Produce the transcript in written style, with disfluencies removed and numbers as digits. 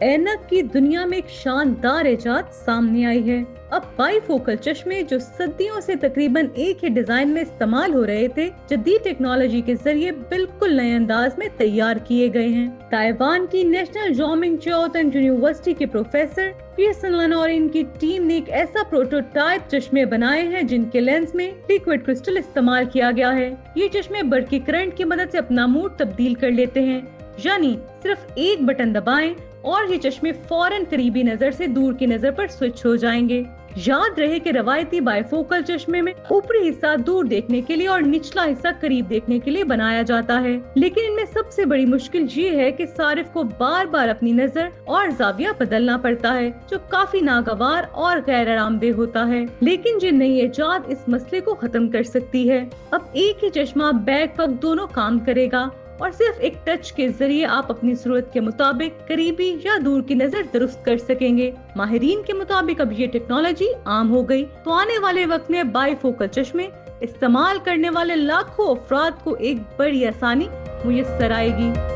ऐनक की दुनिया में एक शानदार इजाद सामने आई है। अब बाईफोकल चश्मे जो सदियों से तकरीबन एक ही डिजाइन में इस्तेमाल हो रहे थे, जदीद टेक्नोलॉजी के जरिए बिल्कुल नए अंदाज में तैयार किए गए हैं। ताइवान की नेशनल जोमिंग चिओतन यूनिवर्सिटी के प्रोफेसर पियर्सन लन और इनकी टीम ने एक ऐसा प्रोटोटाइप चश्मे बनाए हैं जिनके लेंस में लिक्विड क्रिस्टल इस्तेमाल किया गया है। ये चश्मे बरकी करंट की मदद से अपना मूड तब्दील कर लेते हैं, यानी सिर्फ एक बटन दबाएं और ये चश्मे फौरन करीबी नजर से दूर की नजर पर स्विच हो जाएंगे। याद रहे कि रवायती बाइफोकल चश्मे में ऊपरी हिस्सा दूर देखने के लिए और निचला हिस्सा करीब देखने के लिए बनाया जाता है, लेकिन इनमें सबसे बड़ी मुश्किल ये है कि सारिफ को बार बार अपनी नजर और जाविया बदलना पड़ता है, जो काफी नागवार और गैर आरामदेह होता है। लेकिन ये नई इजाद इस मसले को खत्म कर सकती है। अब एक ही चश्मा बैक पग दोनों काम करेगा और सिर्फ एक टच के जरिए आप अपनी जरूरत के मुताबिक करीबी या दूर की नजर दुरुस्त कर सकेंगे। माहिरीन के मुताबिक अब ये टेक्नोलॉजी आम हो गई तो आने वाले वक्त में बाईफोकल चश्मे इस्तेमाल करने वाले लाखों अफराद को एक बड़ी आसानी मुयस्सर आएगी।